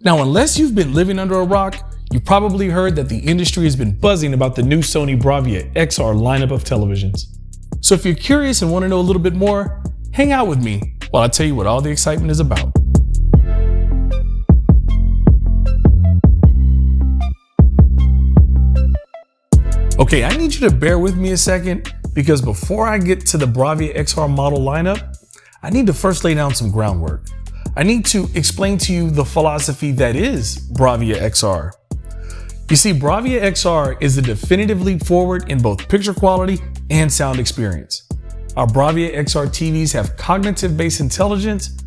Now, unless you've been living under a rock, you probably heard that the industry has been buzzing about the new Sony BRAVIA XR lineup of televisions. So if you're curious and want to know a little bit more, hang out with me while I tell you what all the excitement is about. Okay, I need you to bear with me a second because before I get to the BRAVIA XR model lineup, I need to first lay down some groundwork. I need to explain to you the philosophy that is BRAVIA XR. You see, BRAVIA XR is a definitive leap forward in both picture quality and sound experience. Our BRAVIA XR TVs have cognitive-based intelligence,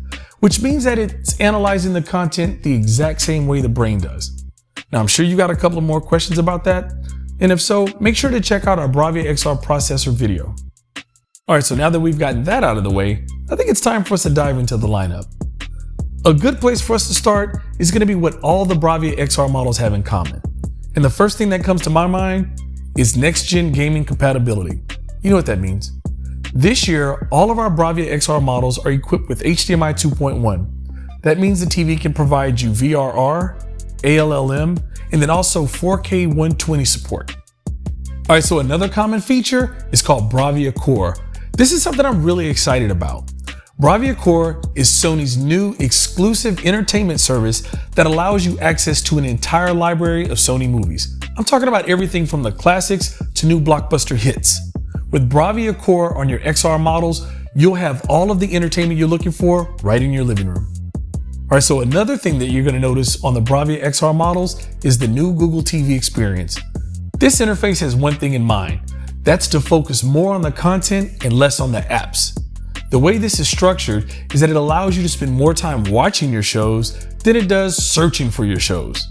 which means that it's analyzing the content the exact same way the brain does. Now, I'm sure you got a couple of more questions about that, and if so, make sure to check out our BRAVIA XR processor video. All right, so now that we've gotten that out of the way, I think it's time for us to dive into the lineup. A good place for us to start is going to be what all the BRAVIA XR models have in common. And the first thing that comes to my mind is next-gen gaming compatibility. You know what that means. This year, all of our BRAVIA XR models are equipped with HDMI 2.1. That means the TV can provide you VRR, ALLM, and then also 4K 120 support. All right, so another common feature is called BRAVIA Core. This is something I'm really excited about. BRAVIA Core is Sony's new exclusive entertainment service that allows you access to an entire library of Sony movies. I'm talking about everything from the classics to new blockbuster hits. With BRAVIA Core on your XR models, you'll have all of the entertainment you're looking for right in your living room. All right, so another thing that you're going to notice on the BRAVIA XR models is the new Google TV experience. This interface has one thing in mind. That's to focus more on the content and less on the apps. The way this is structured is that it allows you to spend more time watching your shows than it does searching for your shows.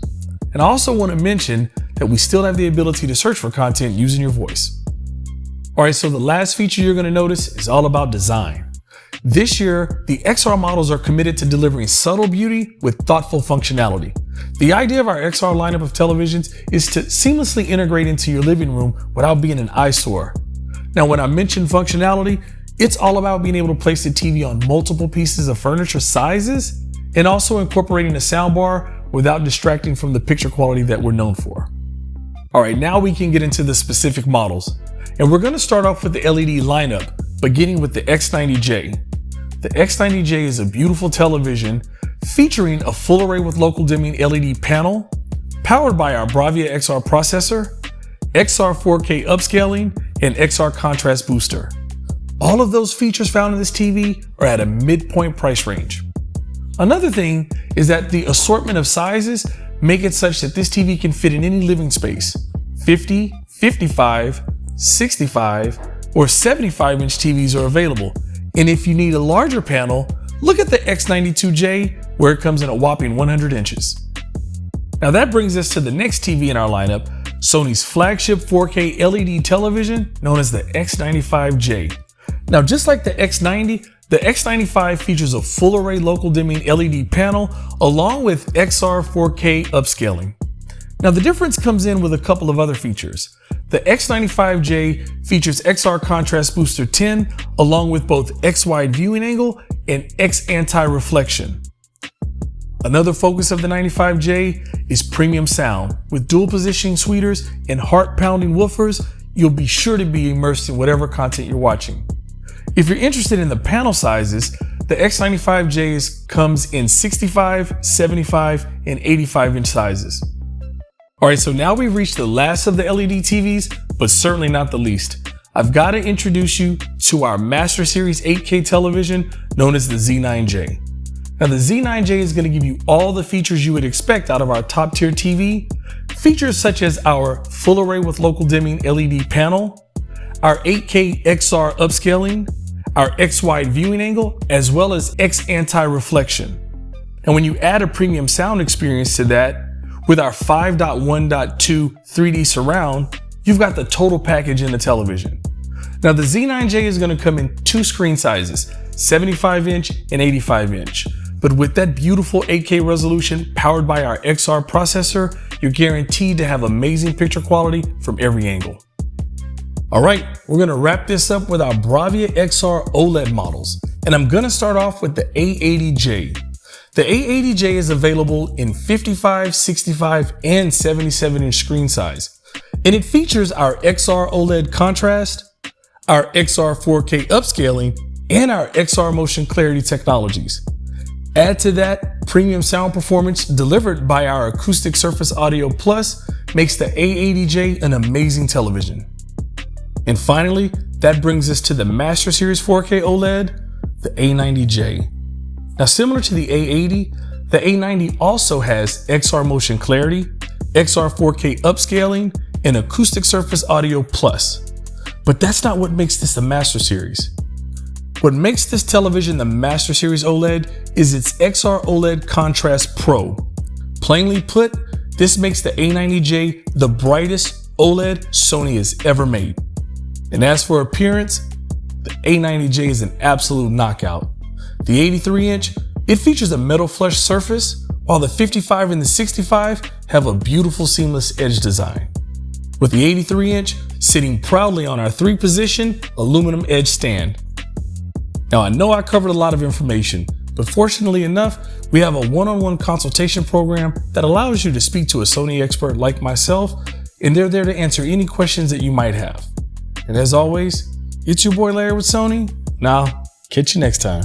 And I also want to mention that we still have the ability to search for content using your voice. All right, so the last feature you're going to notice is all about design. This year, the XR models are committed to delivering subtle beauty with thoughtful functionality. The idea of our XR lineup of televisions is to seamlessly integrate into your living room without being an eyesore. Now, when I mention functionality, it's all about being able to place the TV on multiple pieces of furniture sizes and also incorporating a soundbar without distracting from the picture quality that we're known for. All right, now we can get into the specific models. And we're going to start off with the LED lineup, beginning with the X90J. The X90J is a beautiful television featuring a full array with local dimming LED panel, powered by our BRAVIA XR processor, XR 4K upscaling, and XR contrast booster. All of those features found in this TV are at a midpoint price range. Another thing is that the assortment of sizes make it such that this TV can fit in any living space. 50, 55, 65, or 75-inch TVs are available. And if you need a larger panel, look at the X92J, where it comes in a whopping 100 inches. Now that brings us to the next TV in our lineup, Sony's flagship 4K LED television known as the X95J. Now, just like the X90, the X95 features a full array local dimming LED panel along with XR 4K upscaling. Now, the difference comes in with a couple of other features. The X95J features XR contrast booster 10 along with both X wide viewing angle and X anti-reflection. Another focus of the 95J is premium sound. With dual positioning tweeters and heart-pounding woofers, you'll be sure to be immersed in whatever content you're watching. If you're interested in the panel sizes, the X95J comes in 65, 75, and 85-inch sizes. All right, so now we've reached the last of the LED TVs, but certainly not the least. I've got to introduce you to our Master Series 8K television known as the Z9J. Now, the Z9J is going to give you all the features you would expect out of our top-tier TV. Features such as our full array with local dimming LED panel, our 8K XR upscaling, our X wide viewing angle, as well as X anti-reflection. And when you add a premium sound experience to that, with our 5.1.2 3D surround, you've got the total package in the television. Now the Z9J is going to come in two screen sizes, 75-inch and 85-inch. But with that beautiful 8K resolution powered by our XR processor, you're guaranteed to have amazing picture quality from every angle. All right, we're gonna wrap this up with our BRAVIA XR OLED models. And I'm gonna start off with the A80J. The A80J is available in 55, 65, and 77-inch screen size, and it features our XR OLED contrast, our XR 4K upscaling, and our XR motion clarity technologies. Add to that premium sound performance delivered by our Acoustic Surface Audio Plus makes the A80J an amazing television. And finally, that brings us to the Master Series 4K OLED, the A90J. Now, similar to the A80, the A90 also has XR motion clarity, XR 4K upscaling, and Acoustic Surface Audio Plus. But that's not what makes this the Master Series. What makes this television the Master Series OLED is its XR OLED Contrast Pro. Plainly put, this makes the A90J the brightest OLED Sony has ever made. And as for appearance, the A90J is an absolute knockout. The 83-inch, it features a metal flush surface, while the 55 and the 65 have a beautiful seamless edge design, with the 83-inch sitting proudly on our 3-position aluminum edge stand. Now, I know I covered a lot of information, but fortunately enough, we have a one-on-one consultation program that allows you to speak to a Sony expert like myself, and they're there to answer any questions that you might have. And as always, it's your boy Larry with Sony. Now, catch you next time.